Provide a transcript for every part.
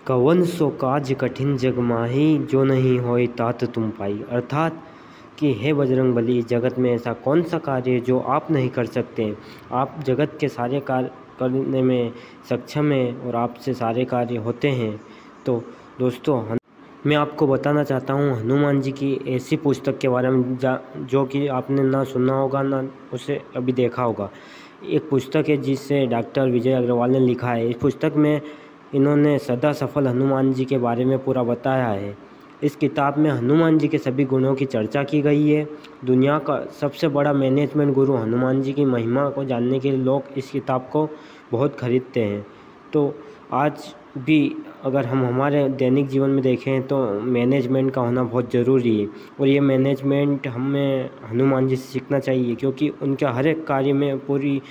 कवन सो काज कठिन जग माही, जो नहीं होए तात तुम पाई। अर्थात कि हे बजरंगबली, इस जगत में ऐसा कौन सा कार्य है जो आप नहीं कर सकते। आप जगत के सारे कार्य करने में सक्षम हैं और आपसे सारे कार्य होते हैं। तो दोस्तों, मैं आपको बताना चाहता हूँ हनुमान जी की ऐसी पुस्तक के बारे में जो कि आपने ना सुना होगा ना उसे अभी देखा होगा। एक पुस्तक है जिसे डॉक्टर विजय अग्रवाल ने लिखा है। इस पुस्तक में इन्होंने सदा सफल हनुमान जी के बारे में पूरा बताया है। इस किताब में हनुमान जी के सभी गुणों की चर्चा की गई है। दुनिया का सबसे बड़ा मैनेजमेंट गुरु हनुमान जी की महिमा को जानने के लिए लोग इस किताब को बहुत खरीदते हैं। तो आज भी अगर हम हमारे दैनिक जीवन में देखें तो मैनेजमेंट का होना बहुत ज़रूरी है और ये मैनेजमेंट हमें हनुमान जी से सीखना चाहिए, क्योंकि उनके हर एक कार्य में पूरी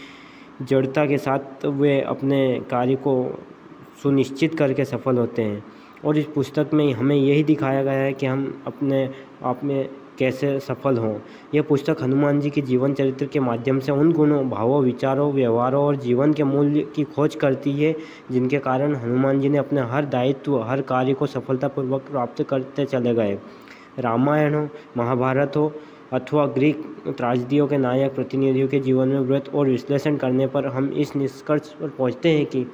दृढ़ता के साथ वे अपने कार्य को सुनिश्चित करके सफल होते हैं। और इस पुस्तक में हमें यही दिखाया गया है कि हम अपने आप में कैसे सफल हों। यह पुस्तक हनुमान जी के जीवन चरित्र के माध्यम से उन गुणों, भावों, विचारों, व्यवहारों और जीवन के मूल्य की खोज करती है जिनके कारण हनुमान जी ने अपने हर दायित्व, हर कार्य को सफलतापूर्वक प्राप्त करते चले गए। रामायण हो, महाभारत हो अथवा ग्रीक त्रासदियों के नायक प्रतिनिधियों के जीवन में व्रत और विश्लेषण करने पर हम इस निष्कर्ष पर पहुँचते हैं कि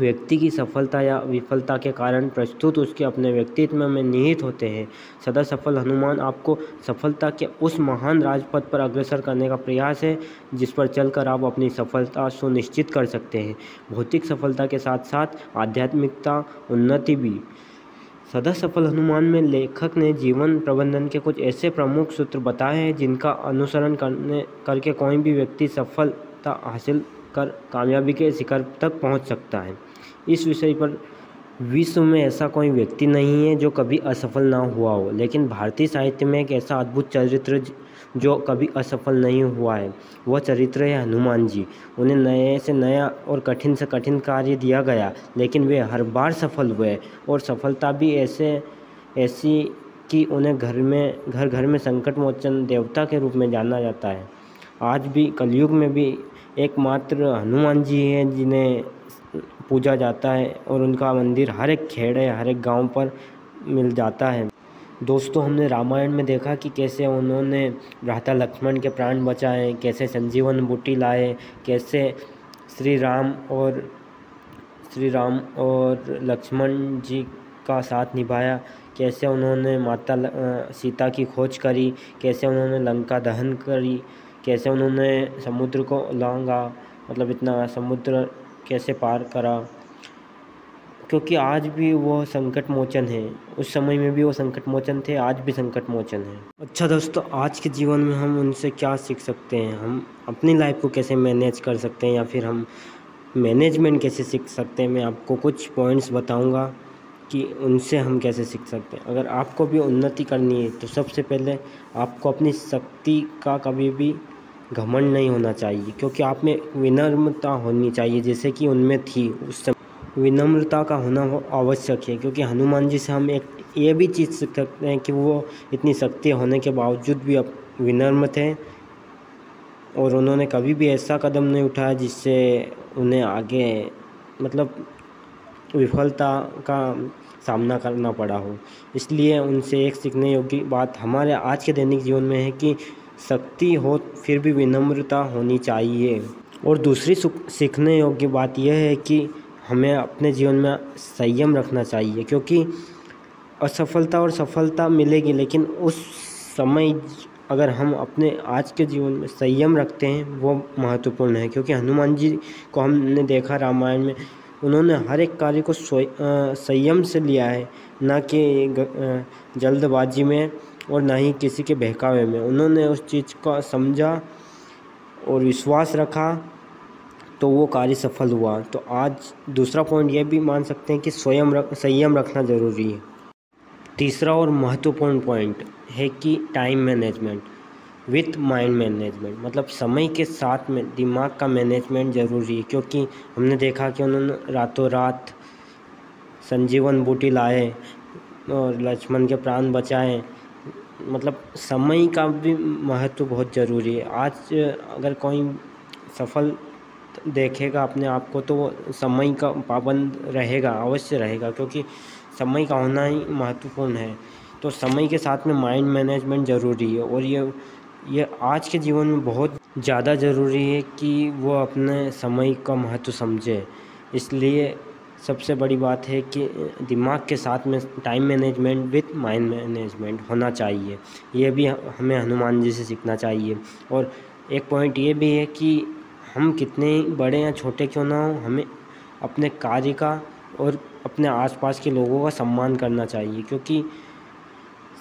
व्यक्ति की सफलता या विफलता के कारण प्रस्तुत उसके अपने व्यक्तित्व में निहित होते हैं। सदा सफल हनुमान आपको सफलता के उस महान राजपथ पर अग्रसर करने का प्रयास है जिस पर चलकर आप अपनी सफलता सुनिश्चित कर सकते हैं। भौतिक सफलता के साथ साथ आध्यात्मिकता उन्नति भी। सदा सफल हनुमान में लेखक ने जीवन प्रबंधन के कुछ ऐसे प्रमुख सूत्र बताए हैं जिनका अनुसरण करके कोई भी व्यक्ति सफलता हासिल कर कामयाबी के शिखर तक पहुंच सकता है। इस विषय पर विश्व में ऐसा कोई व्यक्ति नहीं है जो कभी असफल ना हुआ हो, लेकिन भारतीय साहित्य में एक ऐसा अद्भुत चरित्र जो कभी असफल नहीं हुआ है, वह चरित्र है हनुमान जी। उन्हें नए से नया और कठिन से कठिन कार्य दिया गया, लेकिन वे हर बार सफल हुए और सफलता भी ऐसी कि उन्हें घर घर में संकट मोचन देवता के रूप में जाना जाता है। आज भी कलयुग में भी एकमात्र हनुमान जी हैं जिन्हें पूजा जाता है और उनका मंदिर हर एक खेड़े, हर एक गांव पर मिल जाता है। दोस्तों, हमने रामायण में देखा कि कैसे उन्होंने भ्राता लक्ष्मण के प्राण बचाए, कैसे संजीवन बूटी लाए, कैसे श्री राम और लक्ष्मण जी का साथ निभाया, कैसे उन्होंने माता सीता की खोज करी, कैसे उन्होंने लंका दहन करी, कैसे उन्होंने समुद्र को लांघा, मतलब इतना समुद्र कैसे पार करा, क्योंकि आज भी वो संकट मोचन है। उस समय में भी वो संकट मोचन थे, आज भी संकट मोचन है। अच्छा दोस्तों, आज के जीवन में हम उनसे क्या सीख सकते हैं, हम अपनी लाइफ को कैसे मैनेज कर सकते हैं या फिर हम मैनेजमेंट कैसे सीख सकते हैं। मैं आपको कुछ पॉइंट्स बताऊंगा कि उनसे हम कैसे सीख सकते हैं। अगर आपको भी उन्नति करनी है तो सबसे पहले आपको अपनी शक्ति का कभी भी घमंड नहीं होना चाहिए, क्योंकि आप में विनम्रता होनी चाहिए जैसे कि उनमें थी। उस समय विनम्रता का होना आवश्यक है, क्योंकि हनुमान जी से हम एक ये भी चीज़ सीख सकते हैं कि वो इतनी शक्ति होने के बावजूद भी अब विनम्र थे और उन्होंने कभी भी ऐसा कदम नहीं उठाया जिससे उन्हें आगे मतलब विफलता का सामना करना पड़ा हो। इसलिए उनसे एक सीखने योग्य बात हमारे आज के दैनिक जीवन में है कि शक्ति हो फिर भी विनम्रता होनी चाहिए। और दूसरी सीखने योग्य बात यह है कि हमें अपने जीवन में संयम रखना चाहिए, क्योंकि असफलता और सफलता मिलेगी, लेकिन उस समय अगर हम अपने आज के जीवन में संयम रखते हैं वो महत्वपूर्ण है। क्योंकि हनुमान जी को हमने देखा रामायण में, उन्होंने हर एक कार्य को संयम से लिया है, ना कि जल्दबाजी में और ना ही किसी के बहकावे में। उन्होंने उस चीज़ का समझा और विश्वास रखा तो वो कार्य सफल हुआ। तो आज दूसरा पॉइंट ये भी मान सकते हैं कि संयम रखना ज़रूरी है। तीसरा और महत्वपूर्ण पॉइंट है कि time management with mind management, मतलब समय के साथ में दिमाग का मैनेजमेंट ज़रूरी है। क्योंकि हमने देखा कि उन्होंने रातों रात संजीवन बूटी लाए और लक्ष्मण के प्राण बचाए, मतलब समय का भी महत्व बहुत ज़रूरी है। आज अगर कोई सफल देखेगा अपने आप को तो वो समय का पाबंद रहेगा, अवश्य रहेगा, क्योंकि समय का होना ही महत्वपूर्ण है। तो समय के साथ में माइंड मैनेजमेंट ज़रूरी है, और ये आज के जीवन में बहुत ज़्यादा ज़रूरी है कि वो अपने समय का महत्व समझे। इसलिए सबसे बड़ी बात है कि दिमाग के साथ में time management with mind management होना चाहिए। ये भी हमें हनुमान जी से सीखना चाहिए। और एक पॉइंट ये भी है कि हम कितने बड़े या छोटे क्यों ना हो, हमें अपने कार्य का और अपने आसपास के लोगों का सम्मान करना चाहिए, क्योंकि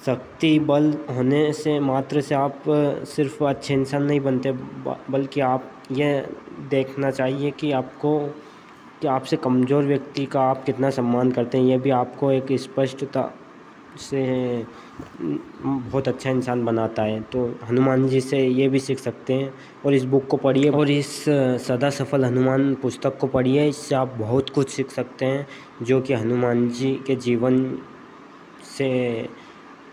शक्ति बल होने से मात्र से आप सिर्फ अच्छे इंसान नहीं बनते, बल्कि आप ये देखना चाहिए कि आपसे कमज़ोर व्यक्ति का आप कितना सम्मान करते हैं। ये भी आपको एक स्पष्टता से बहुत अच्छा इंसान बनाता है। तो हनुमान जी से ये भी सीख सकते हैं, और इस बुक को पढ़िए, और इस सदा सफल हनुमान पुस्तक को पढ़िए। इससे आप बहुत कुछ सीख सकते हैं जो कि हनुमान जी के जीवन से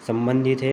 संबंधित है।